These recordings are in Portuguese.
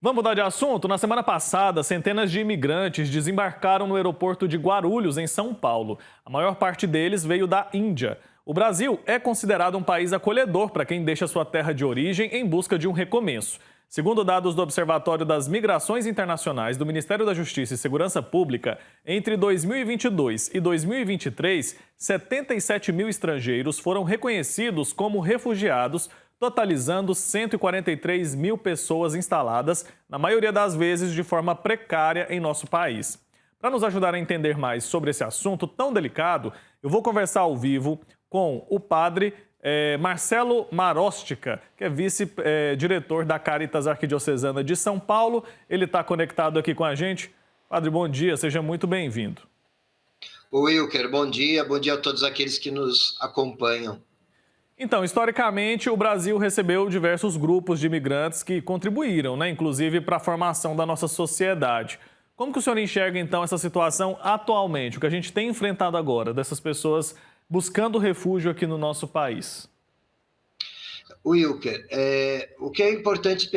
Vamos mudar de assunto? Na semana passada, centenas de imigrantes desembarcaram no aeroporto de Guarulhos, em São Paulo. A maior parte deles veio da Índia. O Brasil é considerado um país acolhedor para quem deixa sua terra de origem em busca de um recomeço. Segundo dados do Observatório das Migrações Internacionais do Ministério da Justiça e Segurança Pública, entre 2022 e 2023, 77 mil estrangeiros foram reconhecidos como refugiados, totalizando 143 mil pessoas instaladas, na maioria das vezes de forma precária em nosso país. Para nos ajudar a entender mais sobre esse assunto tão delicado, eu vou conversar ao vivo com o padre Marcelo Marostica, que é vice-diretor da Caritas Arquidiocesana de São Paulo. Ele está conectado aqui com a gente. Padre, bom dia, seja muito bem-vindo. Wilker, bom dia a todos aqueles que nos acompanham. Então, historicamente, o Brasil recebeu diversos grupos de imigrantes que contribuíram, inclusive para a formação da nossa sociedade. Como que o senhor enxerga, então, essa situação atualmente, o que a gente tem enfrentado agora, dessas pessoas buscando refúgio aqui no nosso país? Wilker, o que é importante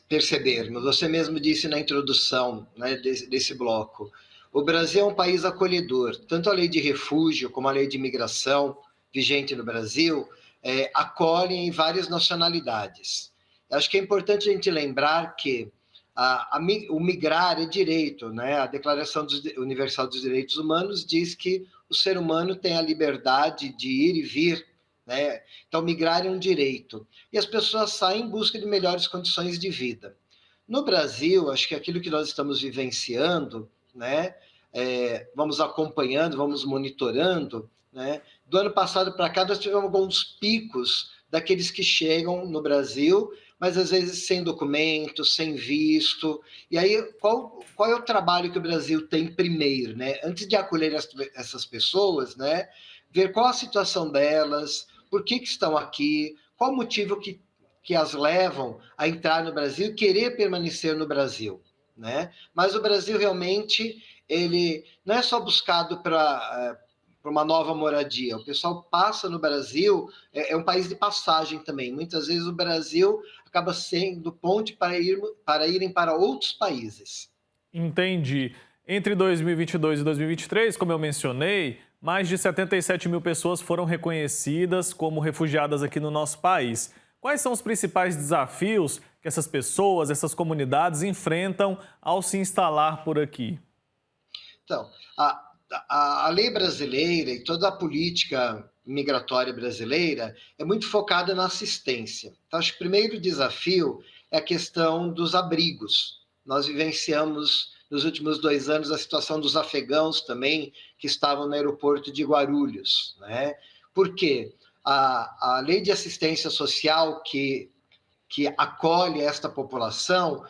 perceber, você mesmo disse na introdução, né, desse bloco, o Brasil é um país acolhedor, tanto a lei de refúgio como a lei de imigração vigente no Brasil acolhem várias nacionalidades. Acho que é importante a gente lembrar que o migrar é direito, né? A Declaração Universal dos Direitos Humanos diz que o ser humano tem a liberdade de ir e vir, né? Então, migrar é um direito. E as pessoas saem em busca de melhores condições de vida. No Brasil, acho que aquilo que nós estamos vivenciando, né? Vamos acompanhando, vamos monitorando, né? Do ano passado para cá, nós tivemos alguns picos daqueles que chegam no Brasil, mas às vezes sem documento, sem visto. E aí, qual é o trabalho que o Brasil tem primeiro, né? Antes de acolher essas pessoas, né? Ver qual a situação delas, por que estão aqui, qual o motivo que as levam a entrar no Brasil e querer permanecer no Brasil, né? Mas o Brasil realmente, ele não é só buscado para uma nova moradia. O pessoal passa no Brasil, é um país de passagem também. Muitas vezes o Brasil acaba sendo ponte para irem para outros países. Entendi. Entre 2022 e 2023, como eu mencionei, mais de 77 mil pessoas foram reconhecidas como refugiadas aqui no nosso país. Quais são os principais desafios que essas pessoas, essas comunidades enfrentam ao se instalar por aqui? Então, a lei brasileira e toda a política migratória brasileira é muito focada na assistência. Então, acho que o primeiro desafio é a questão dos abrigos. Nós vivenciamos nos últimos 2 anos a situação dos afegãos também, que estavam no aeroporto de Guarulhos, né? Por quê? A lei de assistência social que acolhe esta população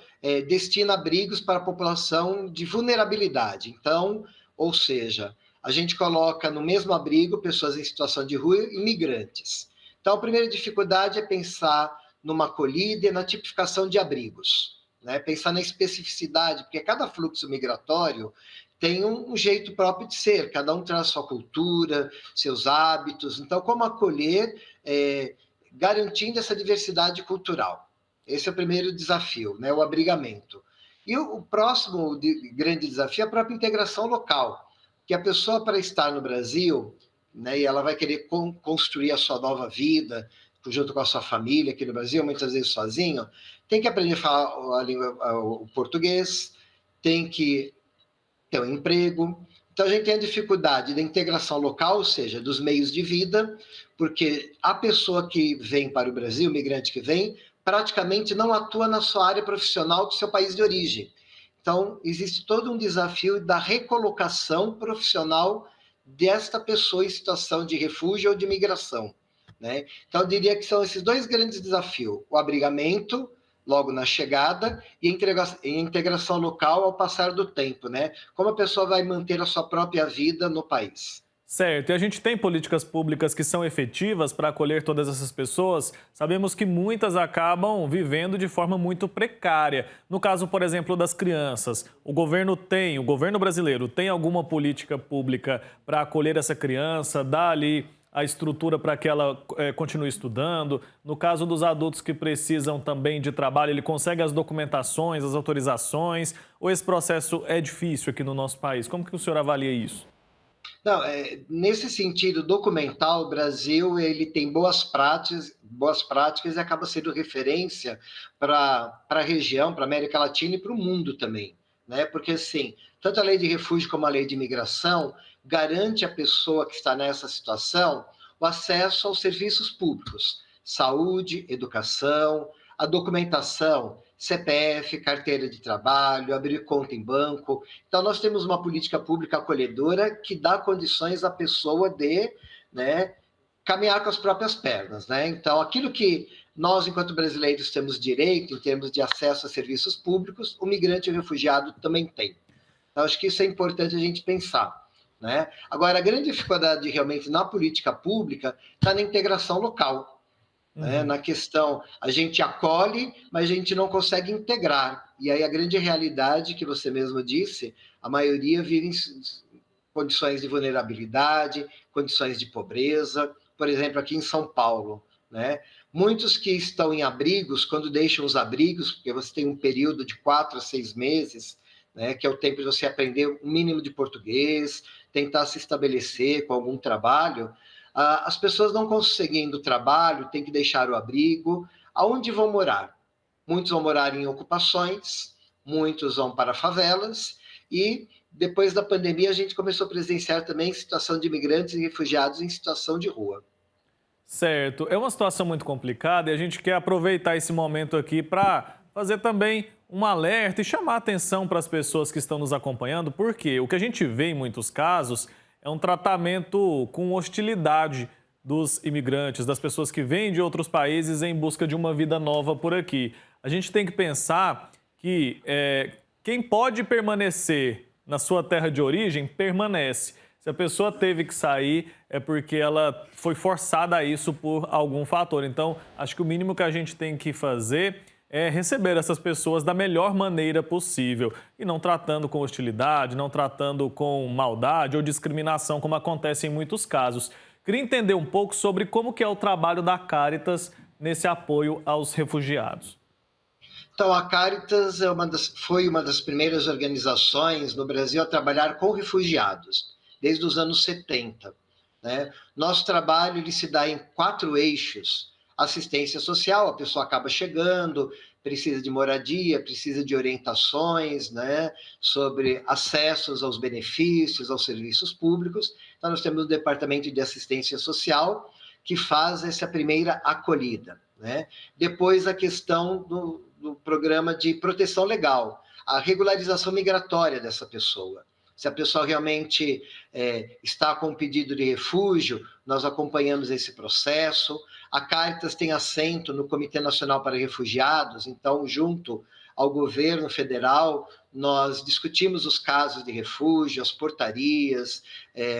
destina abrigos para a população de vulnerabilidade. Então, ou seja, a gente coloca no mesmo abrigo pessoas em situação de rua e imigrantes. Então, a primeira dificuldade é pensar numa acolhida e na tipificação de abrigos, né? Pensar na especificidade, porque cada fluxo migratório tem um jeito próprio de ser, cada um traz sua cultura, seus hábitos. Então, como acolher, garantindo essa diversidade cultural? Esse é o primeiro desafio, né? O abrigamento. E o próximo grande desafio é a própria integração local, que a pessoa, para estar no Brasil, né, e ela vai querer construir a sua nova vida, junto com a sua família aqui no Brasil, muitas vezes sozinho, tem que aprender a falar o português, tem que ter um emprego. Então, a gente tem a dificuldade da integração local, ou seja, dos meios de vida, porque a pessoa que vem para o Brasil, o migrante que vem, praticamente não atua na sua área profissional do seu país de origem. Então, existe todo um desafio da recolocação profissional desta pessoa em situação de refúgio ou de migração, né? Então, eu diria que são esses dois grandes desafios: o abrigamento, logo na chegada, e a integração local ao passar do tempo, né? Como a pessoa vai manter a sua própria vida no país. Certo, e a gente tem políticas públicas que são efetivas para acolher todas essas pessoas. Sabemos que muitas acabam vivendo de forma muito precária. No caso, por exemplo, das crianças, o governo brasileiro tem alguma política pública para acolher essa criança, dar ali a estrutura para que ela continue estudando? No caso dos adultos que precisam também de trabalho, ele consegue as documentações, as autorizações? Ou esse processo é difícil aqui no nosso país? Como que o senhor avalia isso? Não, nesse sentido documental, o Brasil ele tem boas práticas e acaba sendo referência para a região, para a América Latina e para o mundo também, né? Porque assim, tanto a lei de refúgio como a lei de imigração garante à pessoa que está nessa situação o acesso aos serviços públicos, saúde, educação, a documentação, CPF, carteira de trabalho, abrir conta em banco. Então, nós temos uma política pública acolhedora que dá condições à pessoa de, né, caminhar com as próprias pernas, né? Então, aquilo que nós, enquanto brasileiros, temos direito em termos de acesso a serviços públicos, o migrante e o refugiado também tem. Então, acho que isso é importante a gente pensar, né? Agora, a grande dificuldade realmente na política pública está na integração local, né? Uhum. Na questão, a gente acolhe, mas a gente não consegue integrar. E aí a grande realidade que você mesmo disse, a maioria vive em condições de vulnerabilidade, condições de pobreza. Por exemplo, aqui em São Paulo, né? Muitos que estão em abrigos, quando deixam os abrigos, porque você tem um período de 4 a 6 meses, né, que é o tempo de você aprender um mínimo de português, tentar se estabelecer com algum trabalho, as pessoas não conseguindo trabalho, têm que deixar o abrigo. Aonde vão morar? Muitos vão morar em ocupações, muitos vão para favelas, e depois da pandemia a gente começou a presenciar também situação de imigrantes e refugiados em situação de rua. Certo. É uma situação muito complicada e a gente quer aproveitar esse momento aqui para fazer também um alerta e chamar a atenção para as pessoas que estão nos acompanhando, porque o que a gente vê em muitos casos é um tratamento com hostilidade dos imigrantes, das pessoas que vêm de outros países em busca de uma vida nova por aqui. A gente tem que pensar que quem pode permanecer na sua terra de origem, permanece. Se a pessoa teve que sair, é porque ela foi forçada a isso por algum fator. Então, acho que o mínimo que a gente tem que fazer é receber essas pessoas da melhor maneira possível. E não tratando com hostilidade, não tratando com maldade ou discriminação, como acontece em muitos casos. Queria entender um pouco sobre como que é o trabalho da Caritas nesse apoio aos refugiados. Então, a Caritas foi uma das primeiras organizações no Brasil a trabalhar com refugiados, desde os anos 70. Né? Nosso trabalho ele se dá em 4 eixos. Assistência social, a pessoa acaba chegando, precisa de moradia, precisa de orientações, né, sobre acessos aos benefícios, aos serviços públicos. Então, nós temos o Departamento de Assistência Social, que faz essa primeira acolhida. Né? Depois, a questão do programa de proteção legal, a regularização migratória dessa pessoa. Se a pessoa realmente está com um pedido de refúgio, nós acompanhamos esse processo. A Caritas tem assento no Comitê Nacional para Refugiados, então, junto ao governo federal, nós discutimos os casos de refúgio, as portarias,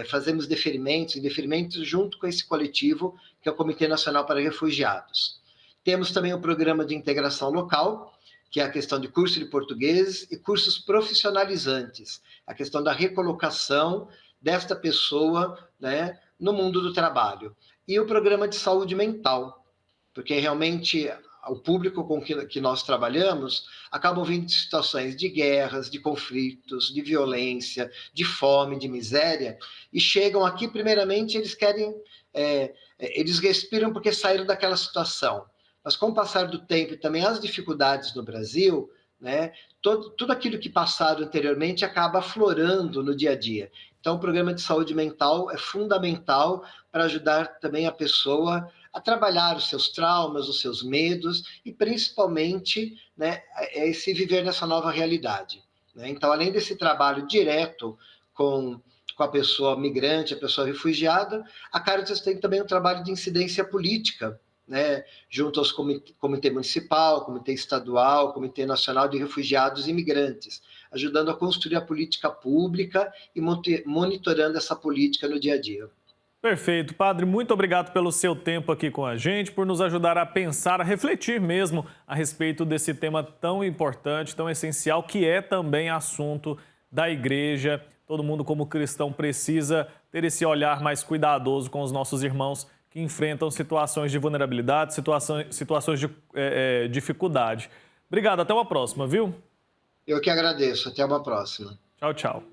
fazemos deferimentos junto com esse coletivo, que é o Comitê Nacional para Refugiados. Temos também o programa de integração local, que é a questão de curso de português e cursos profissionalizantes, a questão da recolocação desta pessoa, né, no mundo do trabalho. E o programa de saúde mental, porque realmente o público com que nós trabalhamos acabam vindo de situações de guerras, de conflitos, de violência, de fome, de miséria, e chegam aqui, primeiramente, eles querem, eles respiram porque saíram daquela situação. Mas com o passar do tempo e também as dificuldades no Brasil, né, tudo aquilo que passaram anteriormente acaba aflorando no dia a dia. Então, o programa de saúde mental é fundamental para ajudar também a pessoa a trabalhar os seus traumas, os seus medos e, principalmente, né, esse viver nessa nova realidade. Né? Então, além desse trabalho direto com a pessoa migrante, a pessoa refugiada, a Caritas tem também um trabalho de incidência política, né, junto aos comitê municipal, comitê estadual, comitê nacional de refugiados e imigrantes, ajudando a construir a política pública e monitorando essa política no dia a dia. Perfeito. Padre, muito obrigado pelo seu tempo aqui com a gente, por nos ajudar a pensar, a refletir mesmo a respeito desse tema tão importante, tão essencial, que é também assunto da igreja. Todo mundo, como cristão, precisa ter esse olhar mais cuidadoso com os nossos irmãos que enfrentam situações de vulnerabilidade, situações de dificuldade. Obrigado, até uma próxima, viu? Eu que agradeço. Até uma próxima. Tchau, tchau.